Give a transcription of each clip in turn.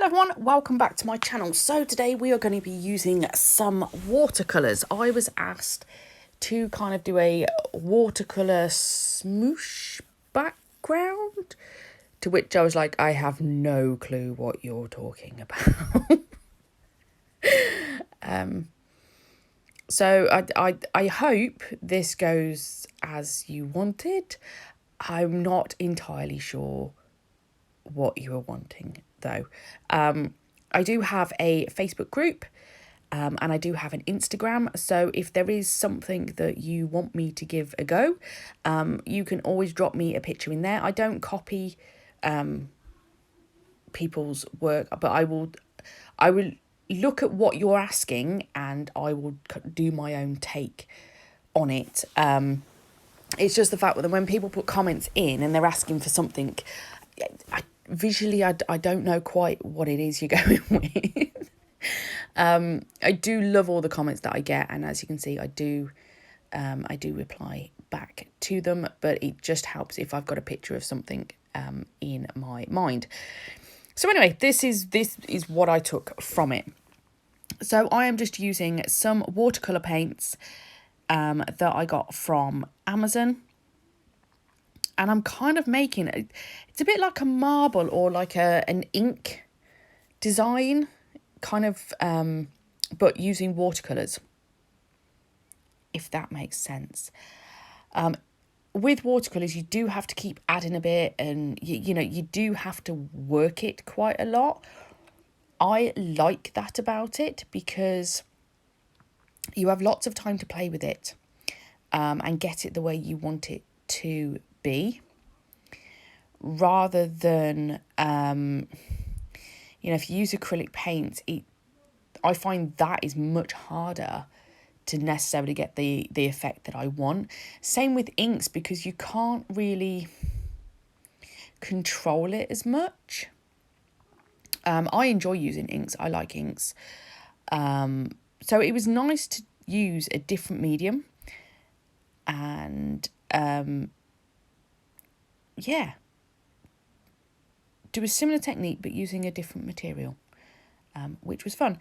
everyone, welcome back to my channel. So today we are going to be using some watercolours. I was asked to kind of do a watercolour smoosh background, to which I was like, I have no clue what you're talking about. So I hope this goes as you wanted. I'm not entirely sure what you were wanting though. I do have a Facebook group and I do have an Instagram, so if there is something that you want me to give a go, you can always drop me a picture in there. I don't copy people's work, but I will look at what you're asking and I will do my own take on it. It's just the fact that when people put comments in and they're asking for something, visually I don't know quite what it is you're going with. I do love all the comments that I get, and as you can see, I do reply back to them, but it just helps if I've got a picture of something in my mind. So anyway, this is what I took from it. So I am just using some watercolour paints that I got from Amazon. And I'm kind of making it, it's a bit like a marble or like an ink design, kind of, but using watercolours, if that makes sense. With watercolours, you do have to keep adding a bit, and you do have to work it quite a lot. I like that about it because you have lots of time to play with it and get it the way you want it to be, rather than if you use acrylic paint, I find that is much harder to necessarily get the effect that I want. Same with inks, because you can't really control it as much. I enjoy using inks. I like inks. So it was nice to use a different medium and do a similar technique but using a different material, which was fun.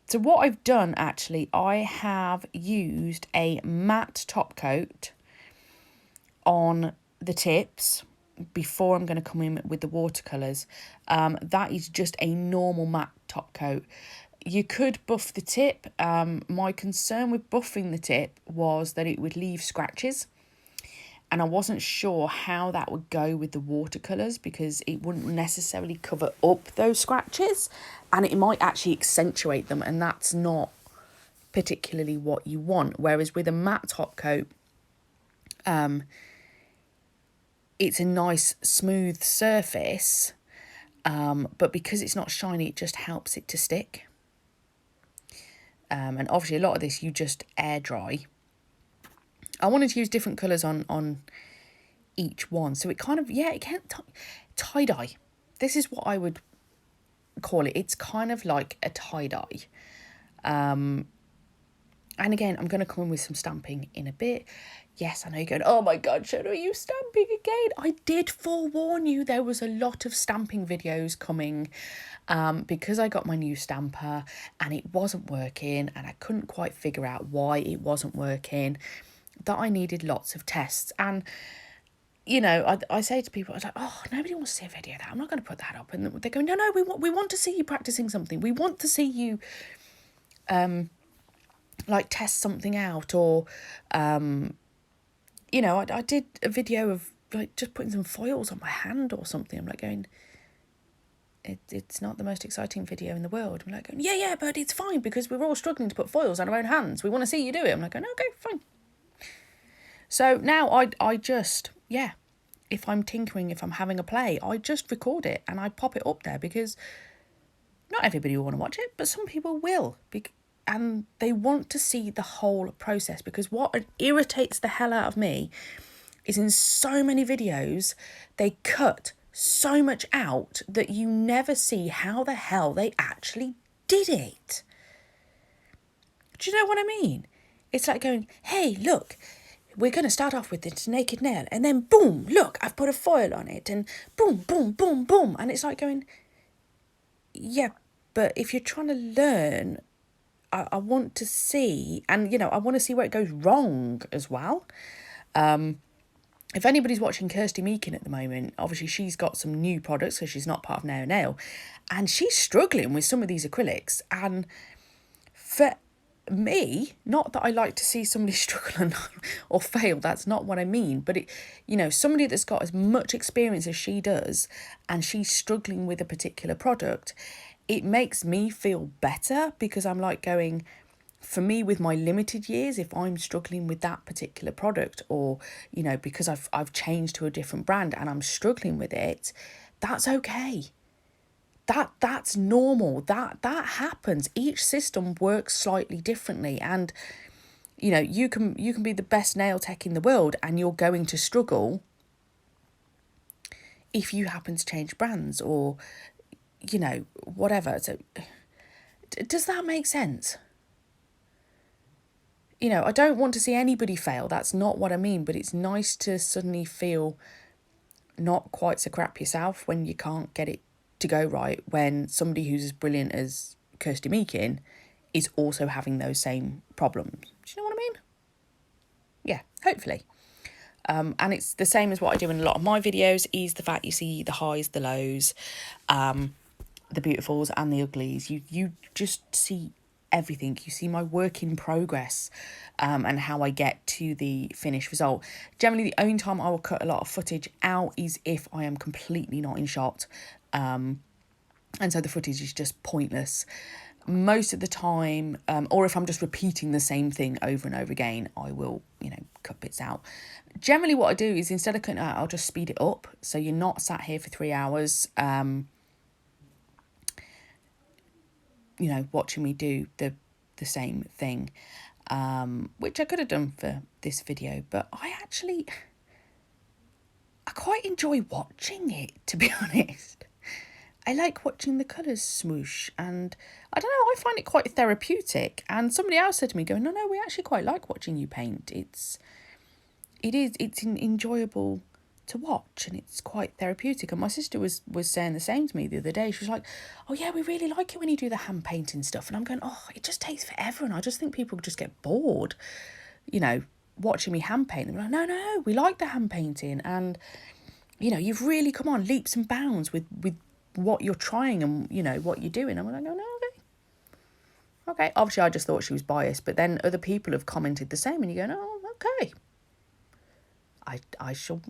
So what I've done, actually, I have used a matte top coat on the tips before I'm going to come in with the watercolours. That is just a normal matte top coat. You could buff the tip. My concern with buffing the tip was that it would leave scratches, and I wasn't sure how that would go with the watercolours, because it wouldn't necessarily cover up those scratches and it might actually accentuate them, and that's not particularly what you want. Whereas with a matte top coat, it's a nice smooth surface, but because it's not shiny, it just helps it to stick. And obviously a lot of this you just air dry. I wanted to use different colours on each one, so it kind of, it can tie-dye. This is what I would call it. It's kind of like a tie-dye. And again, I'm going to come in with some stamping in a bit. Yes, I know you're going, oh my God, Shadow, are you stamping again? I did forewarn you, there was a lot of stamping videos coming because I got my new stamper and it wasn't working, and I couldn't quite figure out why it wasn't working, that I needed lots of tests. And I say to people, I was like, oh, nobody wants to see a video of that, I'm not going to put that up. And they're going, no, we want to see you practicing something. We want to see you like test something out, or I did a video of like just putting some foils on my hand or something. I'm like going, it's not the most exciting video in the world. I'm like going, yeah, but it's fine because we're all struggling to put foils on our own hands. We want to see you do it. I'm like going, okay, fine. So now I just, if I'm tinkering, if I'm having a play, I just record it and I pop it up there, because not everybody will want to watch it, but some people will. And they want to see the whole process, because what irritates the hell out of me is in so many videos, they cut so much out that you never see how the hell they actually did it. Do you know what I mean? It's like going, hey, look, we're going to start off with this naked nail, and then boom, look, I've put a foil on it, and boom, boom, boom, boom. And it's like going, yeah, but if you're trying to learn, I want to see, and I want to see where it goes wrong as well. If anybody's watching Kirsty Meakin at the moment, obviously she's got some new products because she's not part of Nail Nail, and she's struggling with some of these acrylics. And for me, not that I like to see somebody struggle or fail, that's not what I mean, but somebody that's got as much experience as she does and she's struggling with a particular product, it makes me feel better, because I'm like going, for me, with my limited years, if I'm struggling with that particular product, or because I've changed to a different brand and I'm struggling with it, that's okay. That's normal. That happens. Each system works slightly differently, and you can be the best nail tech in the world and you're going to struggle if you happen to change brands or whatever. So does that make sense? I don't want to see anybody fail. That's not what I mean, but it's nice to suddenly feel not quite so crap yourself when you can't get it to go right, when somebody who's as brilliant as Kirsty Meakin is also having those same problems. Do you know what I mean? Yeah, hopefully. And it's the same as what I do in a lot of my videos, is the fact you see the highs, the lows, the beautifuls and the uglies. You just see everything. You see my work in progress, and how I get to the finished result. Generally, the only time I will cut a lot of footage out is if I am completely not in shot, and so the footage is just pointless. Most of the time, or if I'm just repeating the same thing over and over again, I will, cut bits out. Generally, what I do is, instead of cutting it out, I'll just speed it up, so you're not sat here for 3 hours, watching me do the same thing, which I could have done for this video, but I quite enjoy watching it, to be honest. I like watching the colours smoosh, and I don't know, I find it quite therapeutic. And somebody else said to me, going, no, we actually quite like watching you paint. It's enjoyable to watch, and it's quite therapeutic. And my sister was saying the same to me the other day. She was like, oh yeah, we really like it when you do the hand painting stuff. And I'm going, oh, it just takes forever, and I just think people just get bored, watching me hand paint. And they're like, no, we like the hand painting, and you've really come on leaps and bounds with what you're trying and what you're doing. I'm like, no, okay. Obviously I just thought she was biased, but then other people have commented the same, and you go, oh, okay, I shall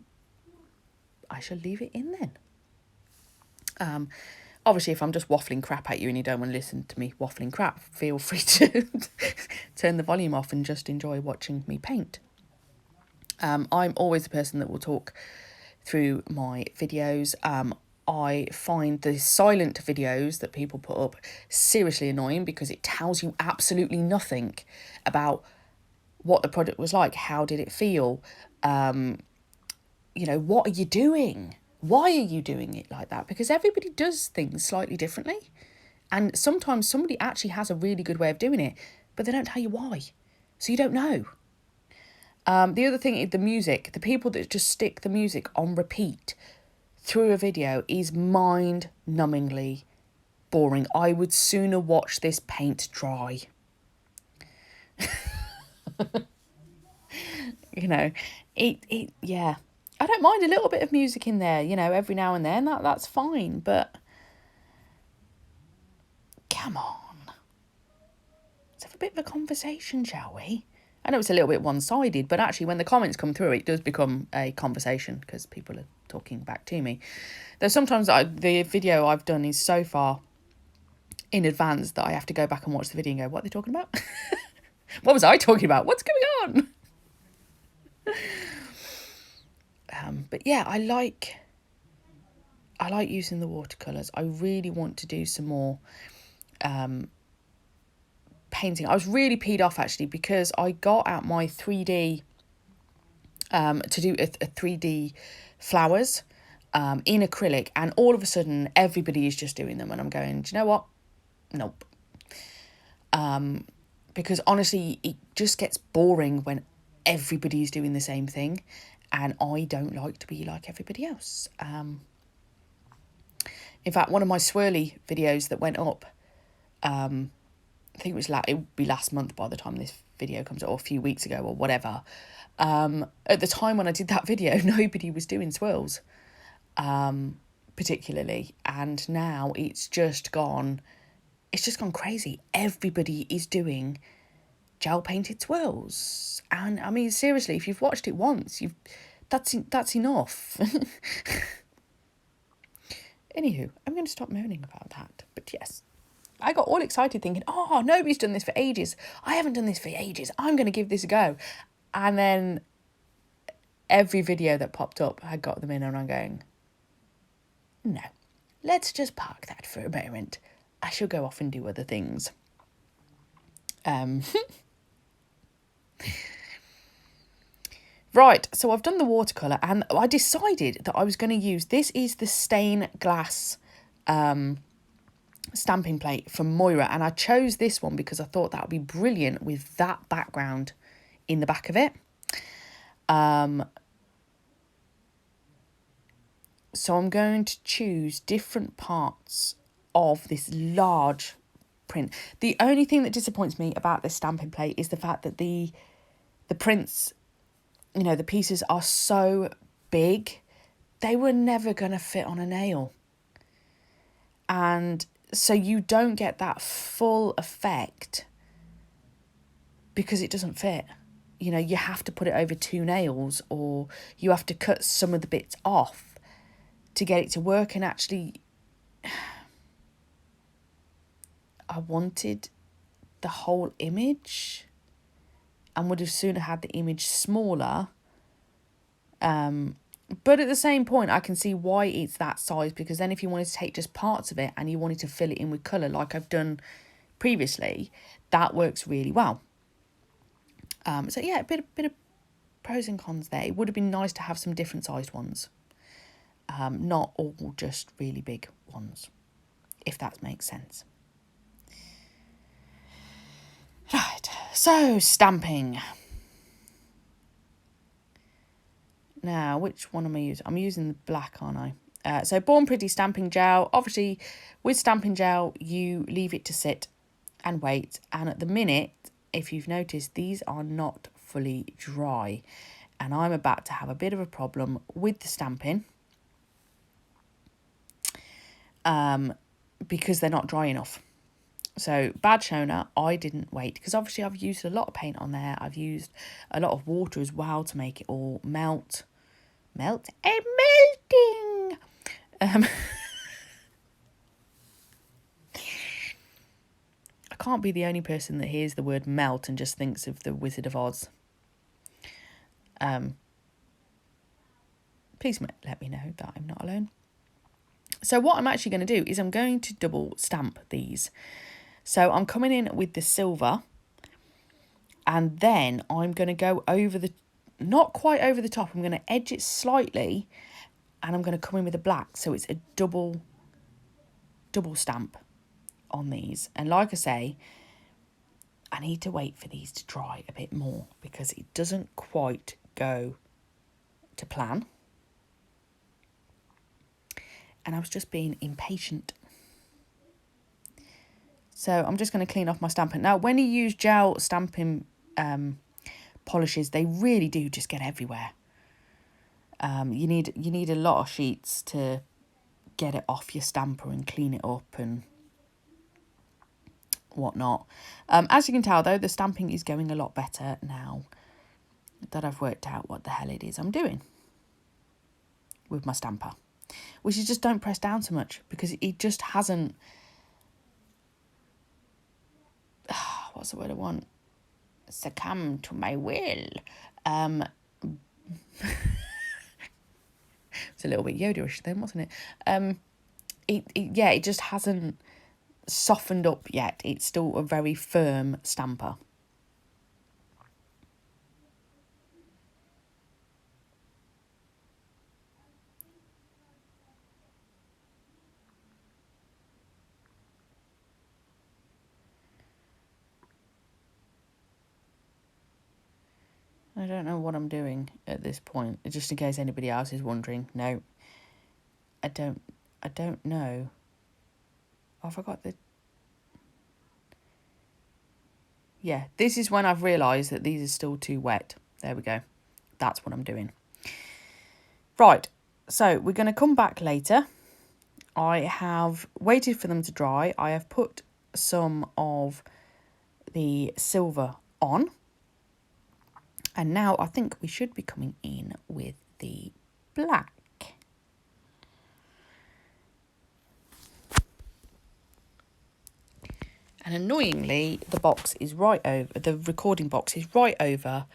leave it in then. Obviously, if I'm just waffling crap at you and you don't want to listen to me waffling crap, feel free to turn the volume off and just enjoy watching me paint. I'm always the person that will talk through my videos. I find the silent videos that people put up seriously annoying, because it tells you absolutely nothing about what the product was like. How did it feel? What are you doing? Why are you doing it like that? Because everybody does things slightly differently. And sometimes somebody actually has a really good way of doing it, but they don't tell you why. So you don't know. The other thing is the music. The people that just stick the music on repeat through a video is mind-numbingly boring. I would sooner watch this paint dry. Yeah. I don't mind a little bit of music in there, every now and then. That's fine, but come on. Let's have a bit of a conversation, shall we? I know it's a little bit one-sided, but actually when the comments come through, it does become a conversation because people are talking back to me. Though sometimes the video I've done is so far in advance that I have to go back and watch the video and go, what are they talking about? What was I talking about? What's going on? But yeah, I like using the watercolours. I really want to do some more painting. I was really peed off actually, because I got out my 3D to do a 3D flowers in acrylic, and all of a sudden everybody is just doing them, and I'm going, do you know what? Nope. Because honestly, it just gets boring when everybody's doing the same thing, and I don't like to be like everybody else. In fact, one of my swirly videos that went up, I think it would be last month by the time this video comes out, or a few weeks ago or whatever. At the time when I did that video, nobody was doing swirls, particularly. And now it's just gone crazy. Everybody is doing gel painted swirls. And I mean, seriously, if you've watched it once, that's enough. Anywho, I'm going to stop moaning about that. But yes, I got all excited thinking, oh, nobody's done this for ages. I haven't done this for ages. I'm going to give this a go. And then every video that popped up had got them in, and I'm going, no, let's just park that for a moment. I shall go off and do other things. Right, so I've done the watercolour, and I decided that I was going to use, this is the stained glass stamping plate from Moyra, and I chose this one because I thought that would be brilliant with that background in the back of it. So I'm going to choose different parts of this large print. The only thing that disappoints me about this stamping plate is the fact that the prints, you know, the pieces are so big, they were never going to fit on a nail. And so you don't get that full effect because it doesn't fit. You know, you have to put it over 2 nails, or you have to cut some of the bits off to get it to work. And actually, I wanted the whole image and would have sooner had the image smaller. But at the same point, I can see why it's that size, because then if you wanted to take just parts of it and you wanted to fill it in with colour like I've done previously, that works really well. So yeah, a bit of pros and cons there. It would have been nice to have some different sized ones. Not all just really big ones, if that makes sense. Right, so stamping. Now, which one am I using? I'm using the black, aren't I? So Born Pretty stamping gel. Obviously, with stamping gel, you leave it to sit and wait. And at the minute, if you've noticed, these are not fully dry. And I'm about to have a bit of a problem with the stamping. Because they're not dry enough. So bad Shona, I didn't wait, because obviously I've used a lot of paint on there. I've used a lot of water as well to make it all melt. Melting. I can't be the only person that hears the word melt and just thinks of the Wizard of Oz. Please let me know that I'm not alone. So what I'm actually going to do is I'm going to double stamp these. So I'm coming in with the silver, and then I'm going to go over the, not quite over the top, I'm going to edge it slightly, and I'm going to come in with the black. So it's a double stamp on these. And like I say, I need to wait for these to dry a bit more because it doesn't quite go to plan. And I was just being impatient. So I'm just going to clean off my stamping. Now, when you use gel stamping polishes, they really do just get everywhere. You need a lot of sheets to get it off your stamper and clean it up and whatnot. As you can tell, though, the stamping is going a lot better now that I've worked out what the hell it is I'm doing with my stamper. Which is just don't press down so much, because it just hasn't... what's the word I want? Succumb to my will. It's a little bit Yoda-ish then, wasn't it? It just hasn't softened up yet. It's still a very firm stamper. I don't know what I'm doing at this point, just in case anybody else is wondering. No, I don't know I forgot the... Yeah, this is when I've realised that these are still too wet. There we go. That's what I'm doing. Right, so we're going to come back later. I have waited for them to dry. I have put some of the silver on. And now I think we should be coming in with the black. And annoyingly, the box is right over, the recording box is right over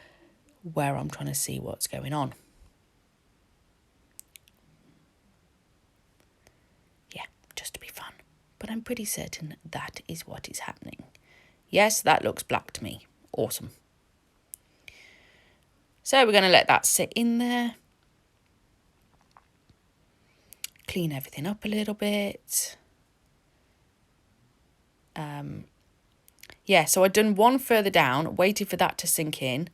where I'm trying to see what's going on. Yeah, just to be fun. But I'm pretty certain that is what is happening. Yes, that looks black to me. Awesome. So we're going to let that sit in there. Clean everything up a little bit. Yeah, so I'd done one further down, waited for that to sink in,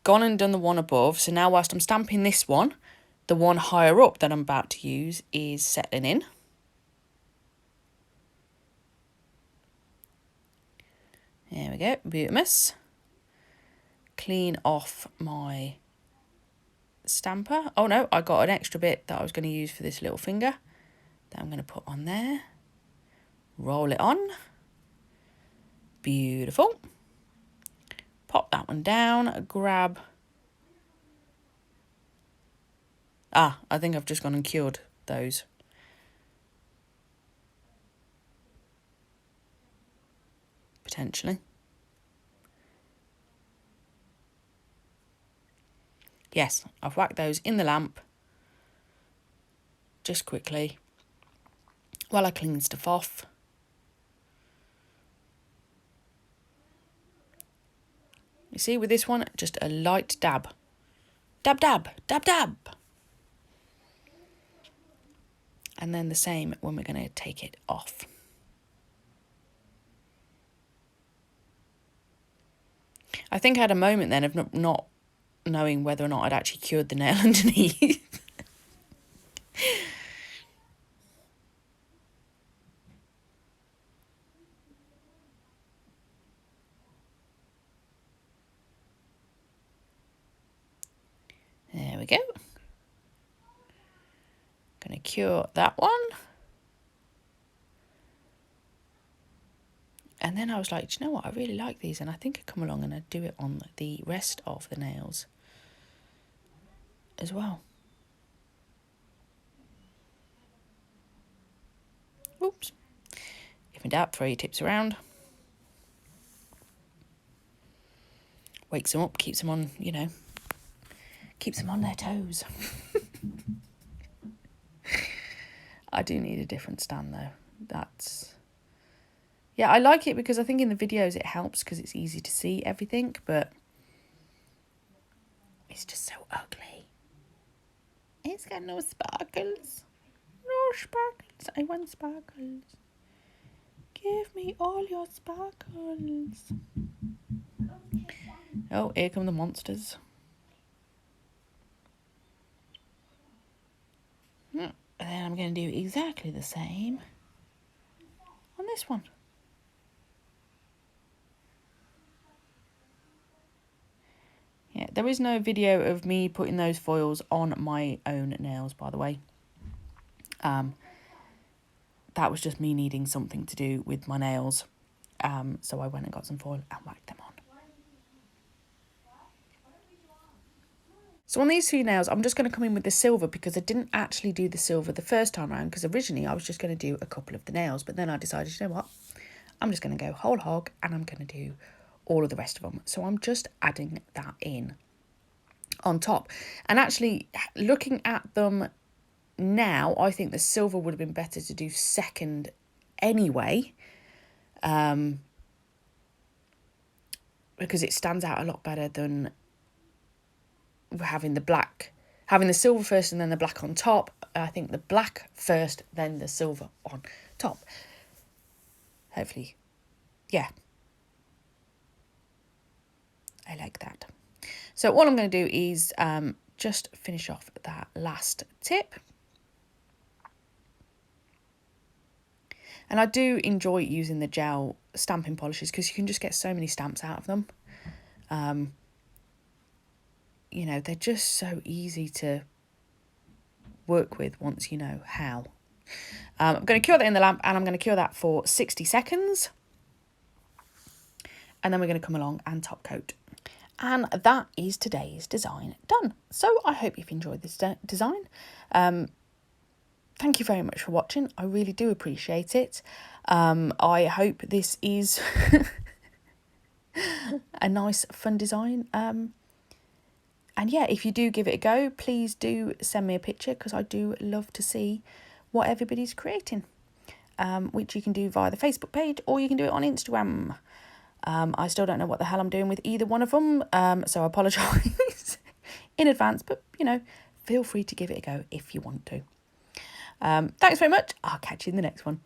gone and done the one above. So now whilst I'm stamping this one, the one higher up that I'm about to use is settling in. There we go, beautimous. Clean off my stamper. Oh no, I got an extra bit that I was going to use for this little finger that I'm going to put on there. Roll it on. Beautiful. Pop that one down, grab... I think I've just gone and cured those. Potentially. Yes, I've whacked those in the lamp. Just quickly. While I clean stuff off. You see, with this one, just a light dab. Dab, dab, dab, dab. And then the same when we're going to take it off. I think I had a moment then of not knowing whether or not I'd actually cured the nail underneath. There we go. Going to cure that one. And then I was like, do you know what? I really like these. And I think I'd come along and I'd do it on the rest of the nails as well. Oops. If in doubt, throw your tips around. Wakes them up, keeps them on, you know, keeps them on their toes. I do need a different stand though. That's... Yeah, I like it because I think in the videos it helps because it's easy to see everything, but it's just so ugly. It's got no sparkles. No sparkles. I want sparkles. Give me all your sparkles. Oh, here come the monsters. And then I'm going to do exactly the same on this one. Yeah, there is no video of me putting those foils on my own nails, by the way. That was just me needing something to do with my nails. So I went and got some foil and whacked them on. So on these three nails, I'm just going to come in with the silver because I didn't actually do the silver the first time around because originally I was just going to do a couple of the nails. But then I decided, you know what? I'm just going to go whole hog and I'm going to do all of the rest of them. So I'm just adding that in on top. And actually, looking at them now, I think the silver would have been better to do second anyway. Because it stands out a lot better than having the black, having the silver first and then the black on top. I think the black first, then the silver on top. Hopefully, yeah. I like that. So all I'm going to do is just finish off that last tip. And I do enjoy using the gel stamping polishes because you can just get so many stamps out of them. You know, they're just so easy to work with once you know how. I'm going to cure that in the lamp, and I'm going to cure that for 60 seconds. And then we're going to come along and top coat. And that is today's design done. So I hope you've enjoyed this design. Thank you very much for watching. I really do appreciate it. I hope this is a nice, fun design. And yeah, if you do give it a go, please do send me a picture, because I do love to see what everybody's creating, which you can do via the Facebook page, or you can do it on Instagram. I still don't know what the hell I'm doing with either one of them, so I apologise in advance, but, you know, feel free to give it a go if you want to. Thanks very much. I'll catch you in the next one.